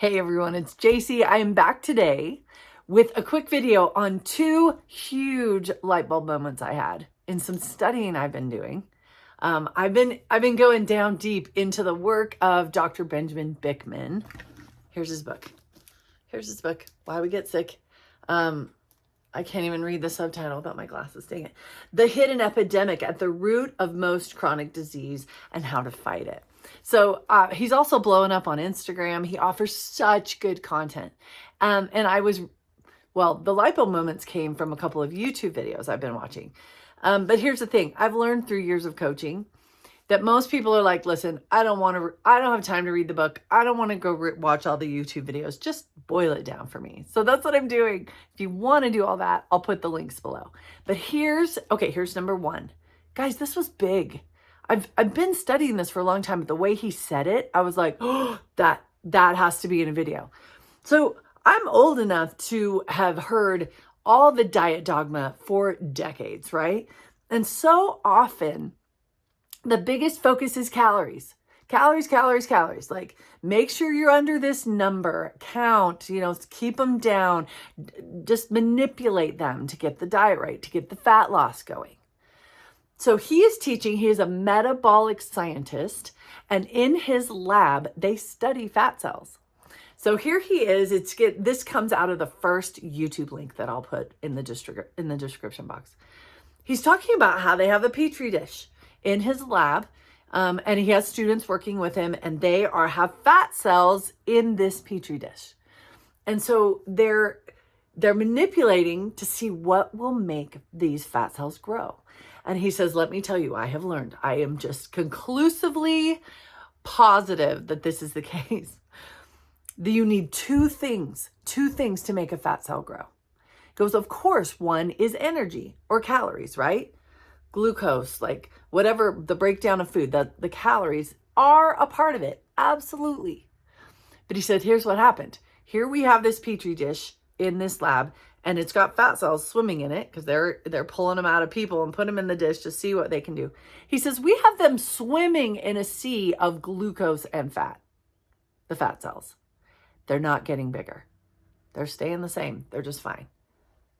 Hey everyone, it's JC. I am back today with a quick video on two huge light bulb moments I had in some studying I've been doing. I've been going down deep into the work of Dr. Benjamin Bikman. Here's his book. Why We Get Sick. I can't even read the subtitle without my glasses. Dang it. The Hidden Epidemic at the Root of Most Chronic Disease and How to Fight It. So he's also blowing up on Instagram. He offers such good content. And the light bulb moments came from a couple of YouTube videos I've been watching. But here's the thing. I've learned through years of coaching that most people are like, listen, I don't have time to read the book. I don't want to go watch all the YouTube videos. Just boil it down for me. So that's what I'm doing. If you want to do all that, I'll put the links below. But here's number one. Guys, this was big. I've been studying this for a long time, but the way he said it, I was like, oh, that has to be in a video. So I'm old enough to have heard all the diet dogma for decades, right? And so often the biggest focus is calories. Calories. Like, make sure you're under this number, count, keep them down, just manipulate them to get the diet right, to get the fat loss going. So he is a metabolic scientist, and in his lab, they study fat cells. So here he is. This comes out of the first YouTube link that I'll put in the description box. He's talking about how they have a petri dish in his lab, and he has students working with him, and they have fat cells in this petri dish. And so they're manipulating to see what will make these fat cells grow. And he says, let me tell you, I have learned. I am just conclusively positive that this is the case. That you need two things to make a fat cell grow. He goes, of course, one is energy or calories, right? Glucose, like whatever the breakdown of food, the calories are a part of it. Absolutely. But he said, here's what happened. Here we have this petri dish in this lab, and it's got fat cells swimming in it because they're pulling them out of people and put them in the dish to see what they can do. He says, we have them swimming in a sea of glucose and fat, the fat cells. They're not getting bigger. They're staying the same. They're just fine.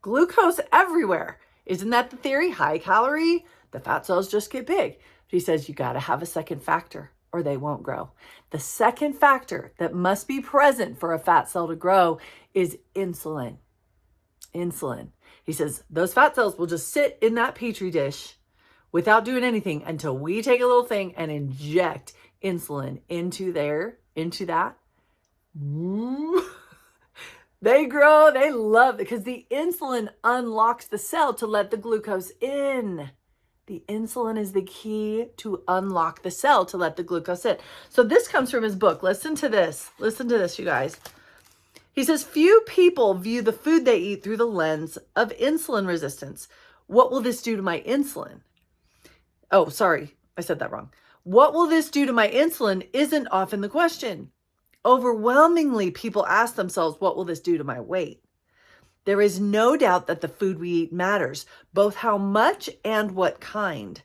Glucose everywhere. Isn't that the theory? High calorie, the fat cells just get big. But he says, you got to have a second factor or they won't grow. The second factor that must be present for a fat cell to grow is insulin. He says, those fat cells will just sit in that petri dish without doing anything until we take a little thing and inject insulin into that. They grow, they love it because the insulin unlocks the cell to let the glucose in. The insulin is the key to unlock the cell to let the glucose in. So this comes from his book. Listen to this, you guys. He says, few people view the food they eat through the lens of insulin resistance. What will this do to my insulin? Oh, sorry, I said that wrong. What will this do to my insulin isn't often the question. Overwhelmingly, people ask themselves, what will this do to my weight? There is no doubt that the food we eat matters, both how much and what kind.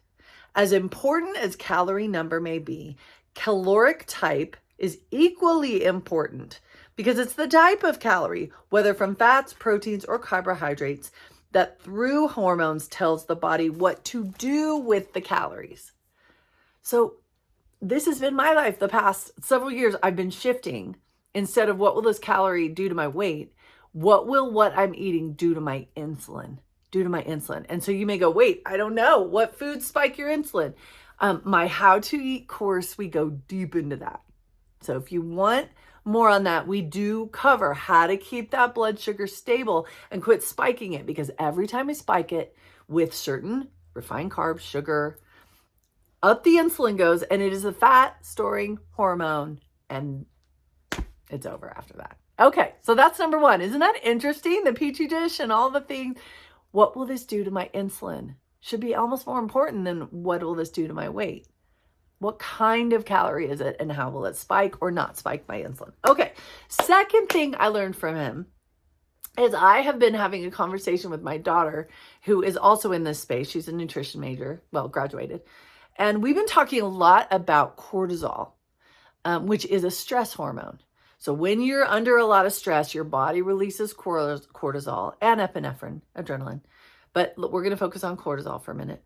As important as calorie number may be, caloric type is equally important because it's the type of calorie, whether from fats, proteins, or carbohydrates, that through hormones tells the body what to do with the calories. So this has been my life the past several years. I've been shifting. Instead of what will this calorie do to my weight, what will what I'm eating do to my insulin? And so you may go, wait, I don't know. What foods spike your insulin? My How to Eat course, we go deep into that. So if you want more on that, we do cover how to keep that blood sugar stable and quit spiking it, because every time we spike it with certain refined carbs, sugar, up the insulin goes, and it is a fat storing hormone, and it's over after that. Okay, so that's number one. Isn't that interesting? The petri dish and all the things. What will this do to my insulin? Should be almost more important than what will this do to my weight? What kind of calorie is it, and how will it spike or not spike my insulin? Okay, second thing I learned from him is I have been having a conversation with my daughter, who is also in this space. She's a nutrition major, graduated. And we've been talking a lot about cortisol, which is a stress hormone. So when you're under a lot of stress, your body releases cortisol and epinephrine, adrenaline. But we're going to focus on cortisol for a minute,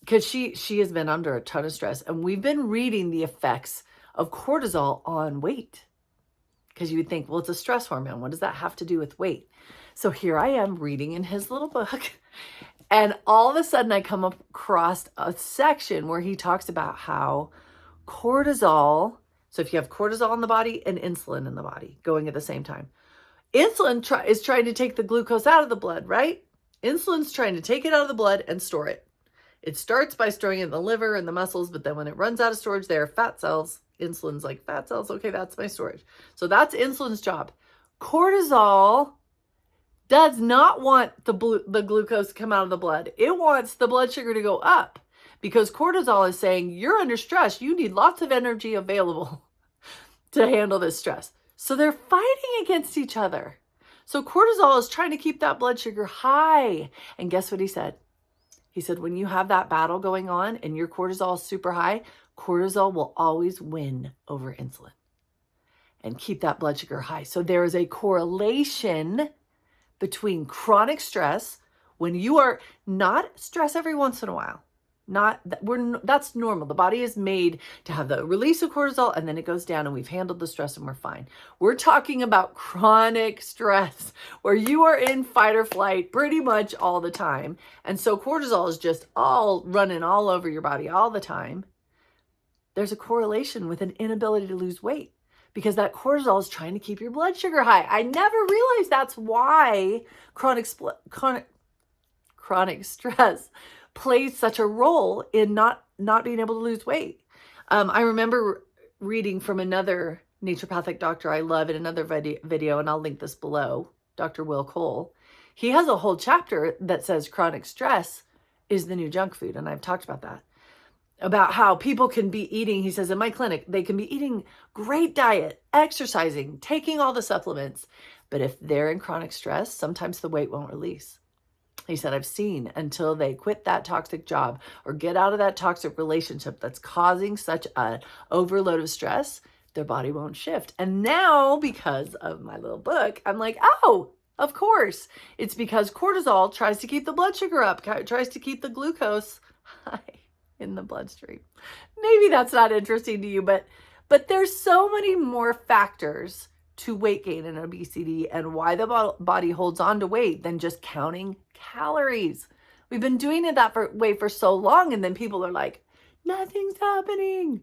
because she has been under a ton of stress. And we've been reading the effects of cortisol on weight. Because you would think, well, it's a stress hormone. What does that have to do with weight? So here I am reading in his little book. And all of a sudden I come across a section where he talks about how cortisol, so if you have cortisol in the body and insulin in the body going at the same time, insulin is trying to take the glucose out of the blood, right? Insulin's trying to take it out of the blood and store it. It starts by storing it in the liver and the muscles, but then when it runs out of storage, there are fat cells. Insulin's like, fat cells, okay, that's my storage. So that's insulin's job. Cortisol does not want the glucose to come out of the blood. It wants the blood sugar to go up, because cortisol is saying, you're under stress. You need lots of energy available to handle this stress. So they're fighting against each other. So cortisol is trying to keep that blood sugar high. And guess what he said? He said, when you have that battle going on and your cortisol is super high, cortisol will always win over insulin and keep that blood sugar high. So there is a correlation between chronic stress, when you are not stress every once in a while. That's normal. The body is made to have the release of cortisol, and then it goes down and we've handled the stress and we're fine. We're talking about chronic stress where you are in fight or flight pretty much all the time. And so cortisol is just all running all over your body all the time. There's a correlation with an inability to lose weight, because that cortisol is trying to keep your blood sugar high. I never realized that's why chronic stress plays such a role in not being able to lose weight. I remember reading from another naturopathic doctor I love in another video, and I'll link this below, Dr. Will Cole. He has a whole chapter that says chronic stress is the new junk food, and I've talked about that. About how people can be eating, he says, in my clinic, they can be eating great diet, exercising, taking all the supplements. But if they're in chronic stress, sometimes the weight won't release. He said, I've seen until they quit that toxic job or get out of that toxic relationship that's causing such an overload of stress, their body won't shift. And now, because of my little book, I'm like, oh, of course. It's because cortisol tries to keep the blood sugar up, tries to keep the glucose high in the bloodstream. Maybe that's not interesting to you, but there's so many more factors to weight gain and obesity and why the body holds on to weight than just counting calories. We've been doing it that way for so long, and then people are like, nothing's happening.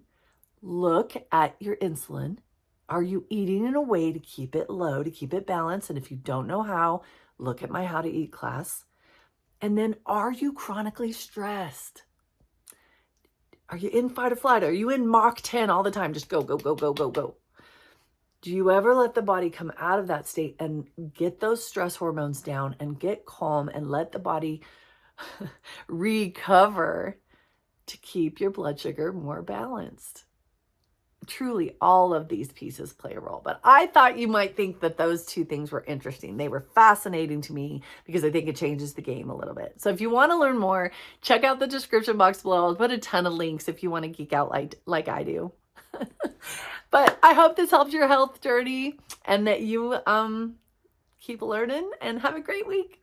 Look at your insulin. Are you eating in a way to keep it low, to keep it balanced? And if you don't know how, look at my How to Eat class. And then, are you chronically stressed? Are you in fight or flight? Are you in Mach 10 all the time? Just go, go, go, go, go, go. Do you ever let the body come out of that state and get those stress hormones down and get calm and let the body recover to keep your blood sugar more balanced? Truly, all of these pieces play a role. But I thought you might think that those two things were interesting. They were fascinating to me because I think it changes the game a little bit. So if you want to learn more, check out the description box below. I'll put a ton of links if you want to geek out like I do. But I hope this helps your health journey and that you keep learning and have a great week.